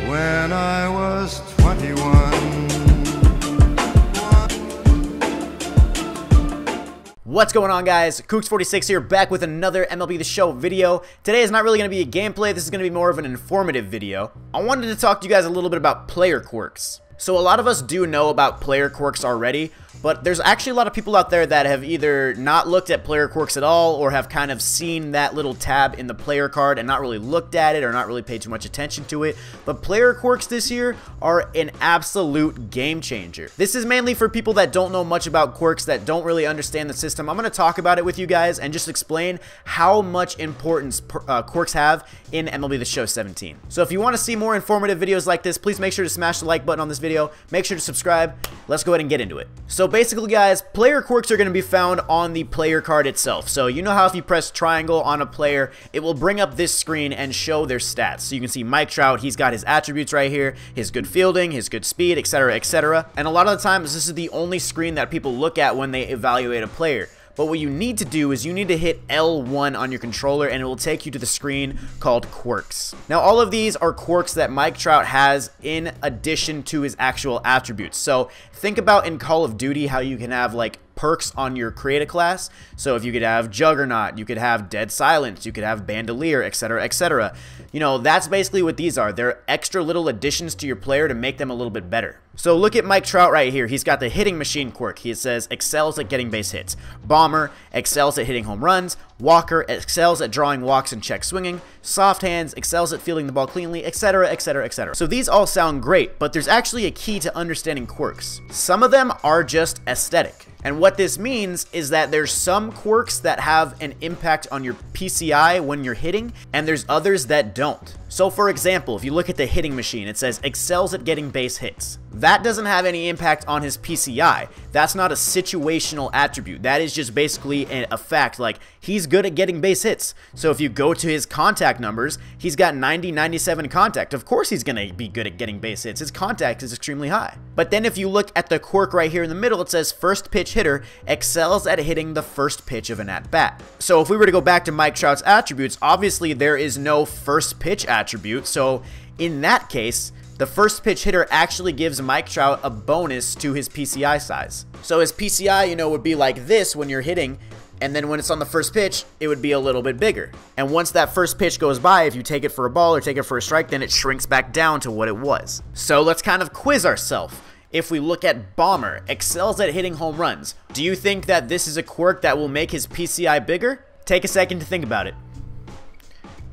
when I was 21. What's going on, guys? Quirks46 here, back with another MLB The Show video. Today is not really going to be a gameplay, this is going to be more of an informative video. I wanted to talk to you guys a little bit about player quirks. So a lot of us do know about player quirks already, but there's actually a lot of people out there that have either not looked at player quirks at all or have kind of seen that little tab in the player card and not really looked at it or not really paid too much attention to it. But player quirks this year are an absolute game changer. This is mainly for people that don't know much about quirks, that don't really understand the system. I'm going to talk about it with you guys and just explain how much importance quirks have in MLB The Show 17. So if you want to see more informative videos like this, please make sure to smash the like button on this video. Make sure to subscribe. Let's go ahead and get into it. So basically, guys, player quirks are going to be found on the player card itself. So you know how if you press triangle on a player, it will bring up this screen and show their stats. So you can see Mike Trout, he's got his attributes right here, his good fielding, his good speed, etc., etc. And a lot of the times, this is the only screen that people look at when they evaluate a player. But what you need to do is you need to hit L1 on your controller and it will take you to the screen called Quirks. Now all of these are quirks that Mike Trout has in addition to his actual attributes. So think about in Call of Duty how you can have like perks on your create a class. So if you could have Juggernaut, you could have Dead Silence, you could have Bandolier, etc., etc. You know, that's basically what these are. They're extra little additions to your player to make them a little bit better. So look at Mike Trout right here. He's got the hitting machine quirk. He says excels at getting base hits. Bomber excels at hitting home runs. Walker excels at drawing walks and check swinging. Soft hands excels at fielding the ball cleanly, etc., etc., etc. So these all sound great, but there's actually a key to understanding quirks. Some of them are just aesthetic. And what this means is that there's some quirks that have an impact on your PCI when you're hitting, and there's others that don't. So for example, if you look at the hitting machine, it says excels at getting base hits. That doesn't have any impact on his PCI. That's not a situational attribute. That is just basically a fact, like he's good at getting base hits. So if you go to his contact numbers, he's got 90, 97 contact. Of course he's going to be good at getting base hits. His contact is extremely high. But then if you look at the quirk right here in the middle, it says first pitch hitter excels at hitting the first pitch of an at-bat. So if we were to go back to Mike Trout's attributes, obviously there is no first pitch attribute. So in that case, the first pitch hitter actually gives Mike Trout a bonus to his PCI size. So his PCI, you know, would be like this when you're hitting, and then when it's on the first pitch, it would be a little bit bigger. And once that first pitch goes by, if you take it for a ball or take it for a strike, then it shrinks back down to what it was. So let's kind of quiz ourselves. If we look at Bomber, excels at hitting home runs. Do you think that this is a quirk that will make his PCI bigger? Take a second to think about it.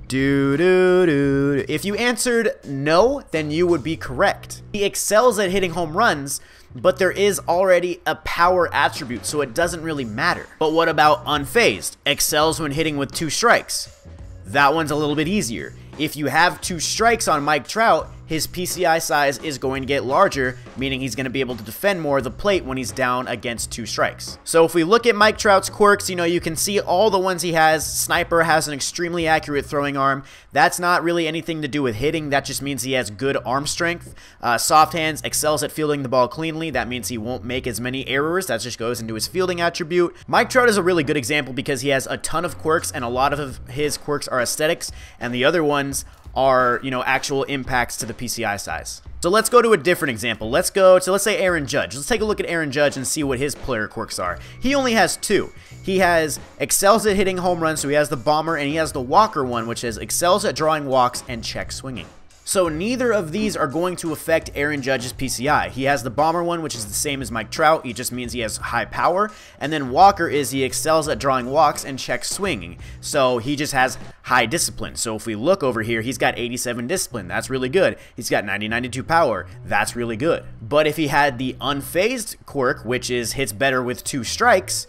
If you answered no, then you would be correct. He excels at hitting home runs, but there is already a power attribute, so it doesn't really matter. But what about unfazed? Excels when hitting with 2 strikes. That one's a little bit easier. If you have 2 strikes on Mike Trout, his PCI size is going to get larger, meaning he's going to be able to defend more of the plate when he's down against 2 strikes. So if we look at Mike Trout's quirks, you know, you can see all the ones he has. Sniper has an extremely accurate throwing arm. That's not really anything to do with hitting. That just means he has good arm strength. Soft hands excels at fielding the ball cleanly. That means he won't make as many errors. That just goes into his fielding attribute. Mike Trout is a really good example because he has a ton of quirks, and a lot of his quirks are aesthetics, and the other ones are, you know, actual impacts to the PCI size. So let's go to a different example. Let's go to, let's say, Aaron Judge. Let's take a look at Aaron Judge and see what his player quirks are. He only has 2. He has excels at hitting home runs, so he has the Bomber, and he has the Walker one, which is excels at drawing walks and check swinging. So neither of these are going to affect Aaron Judge's PCI. He has the Bomber one, which is the same as Mike Trout. It just means he has high power. And then Walker is he excels at drawing walks and check swinging. So he just has high discipline. So if we look over here, he's got 87 discipline. That's really good. He's got 90, 92 power. That's really good. But if he had the unfazed quirk, which is hits better with 2 strikes,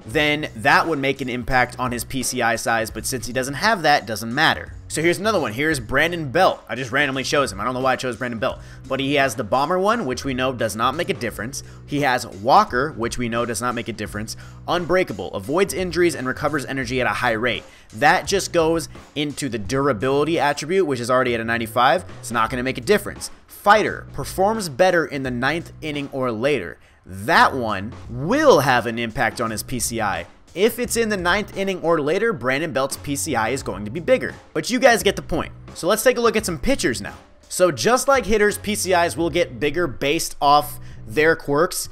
then that would make an impact on his PCI size, but since he doesn't have that, it doesn't matter. So here's another one. Here's Brandon Belt. I just randomly chose him. I don't know why I chose Brandon Belt. But he has the Bomber one, which we know does not make a difference. He has Walker, which we know does not make a difference. Unbreakable, avoids injuries and recovers energy at a high rate. That just goes into the durability attribute, which is already at a 95. It's not going to make a difference. Fighter, performs better in the 9th inning or later. That one will have an impact on his PCI. If it's in the 9th inning or later, Brandon Belt's PCI is going to be bigger. But you guys get the point. So let's take a look at some pitchers now. So just like hitters, PCIs will get bigger based off their quirks,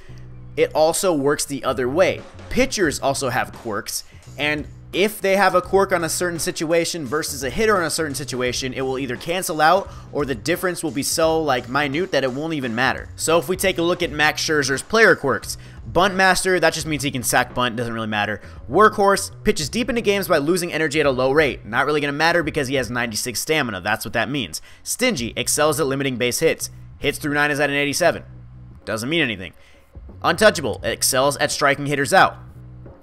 it also works the other way. Pitchers also have quirks, and if they have a quirk on a certain situation versus a hitter on a certain situation, it will either cancel out or the difference will be so minute that it won't even matter. So if we take a look at Max Scherzer's player quirks, Bunt Master, that just means he can sack bunt, doesn't really matter. Workhorse, pitches deep into games by losing energy at a low rate. Not really going to matter because he has 96 stamina, that's what that means. Stingy, excels at limiting base hits. Hits through 9 is at an 87. Doesn't mean anything. Untouchable, excels at striking hitters out.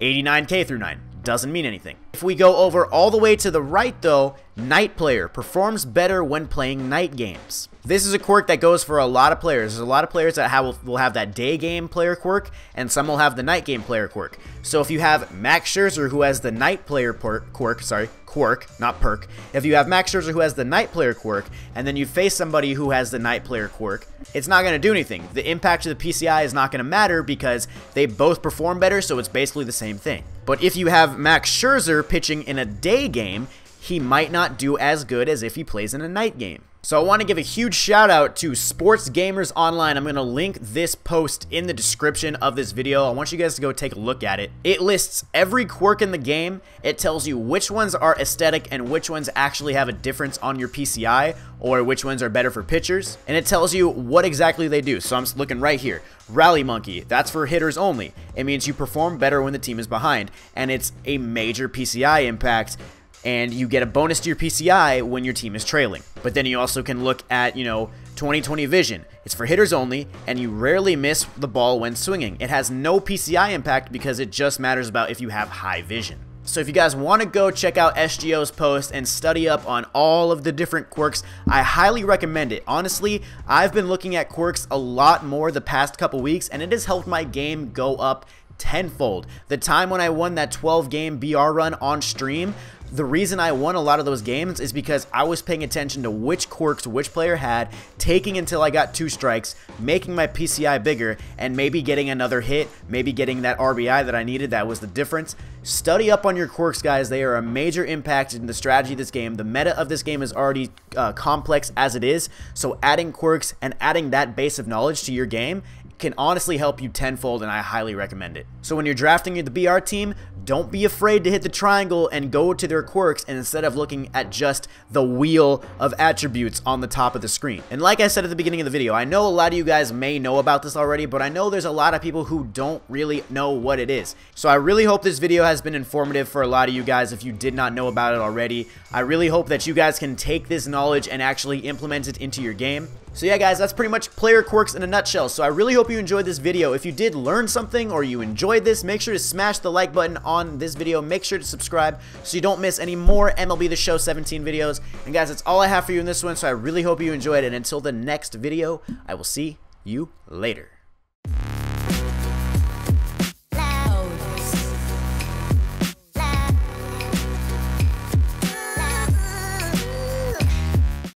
89K through 9. Doesn't mean anything. If we go over all the way to the right though, Night Player performs better when playing night games. This is a quirk that goes for a lot of players. There's a lot of players that will have that day game player quirk, and some will have the night game player quirk. So if you have Max Scherzer who has the night player quirk, not perk. If you have Max Scherzer who has the night player quirk, and then you face somebody who has the night player quirk, it's not going to do anything. The impact to the PCI is not going to matter because they both perform better, so it's basically the same thing. But if you have Max Scherzer pitching in a day game, he might not do as good as if he plays in a night game. So I want to give a huge shout out to Sports Gamers Online. I'm going to link this post in the description of this video. I want you guys to go take a look at it. It lists every quirk in the game. It tells you which ones are aesthetic and which ones actually have a difference on your PCI, or which ones are better for pitchers. And it tells you what exactly they do. So I'm looking right here. Rally Monkey, that's for hitters only. It means you perform better when the team is behind, and it's a major PCI impact. And you get a bonus to your PCI when your team is trailing. But then you also can look at, 20/20 vision. It's for hitters only, and you rarely miss the ball when swinging. It has no PCI impact because it just matters about if you have high vision. So if you guys want to go check out SGO's post and study up on all of the different quirks, I highly recommend it. Honestly, I've been looking at quirks a lot more the past couple weeks, and it has helped my game go up tenfold. The time when I won that 12-game BR run on stream, the reason I won a lot of those games is because I was paying attention to which quirks which player had, taking until I got 2 strikes, making my PCI bigger, and maybe getting another hit, maybe getting that RBI that I needed. That was the difference. Study up on your quirks, guys. They are a major impact in the strategy of this game. The meta of this game is already complex as it is, so adding quirks and adding that base of knowledge to your game can honestly help you tenfold, and I highly recommend it. So when you're drafting the BR team, don't be afraid to hit the triangle and go to their quirks, and instead of looking at just the wheel of attributes on the top of the screen. And like I said at the beginning of the video, I know a lot of you guys may know about this already, but I know there's a lot of people who don't really know what it is. So I really hope this video has been informative for a lot of you guys if you did not know about it already. I really hope that you guys can take this knowledge and actually implement it into your game. So yeah guys, that's pretty much player quirks in a nutshell. So I really hope you enjoyed this video. If you did learn something or you enjoyed this, make sure to smash the like button on this video. Make sure to subscribe so you don't miss any more MLB The Show 17 videos. And guys, that's all I have for you in this one, so I really hope you enjoyed it. And until the next video, I will see you later.